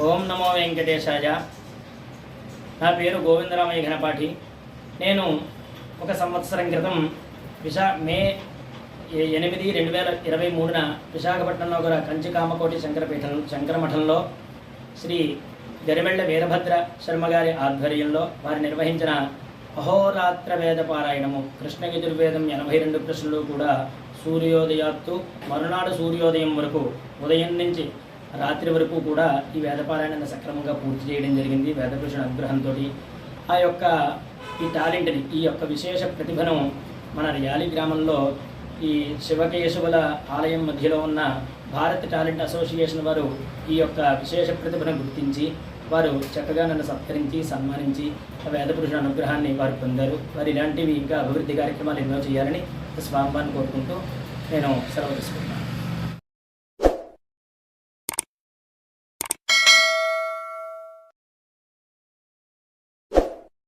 ఓం నమో వెంకటేశాయ. నా పేరు గోవిందరామయ్య ఘనపాఠి. నేను ఒక సంవత్సరం క్రితం మే 8, 2023న విశాఖపట్నంలో గల కంచి కామకోటి శంకరమఠంలో శ్రీ గరిమెళ్ళ వీరభద్ర శర్మ గారి ఆధ్వర్యంలో వారు నిర్వహించిన అహోరాత్ర వేద పారాయణము కృష్ణ యజుర్వేదం 82 ప్రశ్నలు కూడా సూర్యోదయాత్తు మరునాడు సూర్యోదయం వరకు ఉదయం నుంచి రాత్రి వరకు కూడా ఈ వేదపారాయణాన్ని సక్రమంగా పూర్తి చేయడం జరిగింది. వేదపురుషుని అనుగ్రహంతో ఆ యొక్క ఈ టాలెంట్ని, ఈ యొక్క విశేష ప్రతిభను మన రియాలి గ్రామంలో ఈ శివకేశవుల ఆలయం మధ్యలో ఉన్న భారత్ టాలెంట్ అసోసియేషన్ వారు ఈ యొక్క విశేష ప్రతిభను గుర్తించి వారు చక్కగా నన్ను సత్కరించి సన్మానించి ఆ వేదపురుషుని అనుగ్రహాన్ని వారు పొందారు. వారు ఇలాంటివి ఇంకా అభివృద్ధి కార్యక్రమాలు ఎన్నో చేయాలని స్వామివారిని కోరుకుంటూ నేను సెలవు తీసుకుంటున్నాను.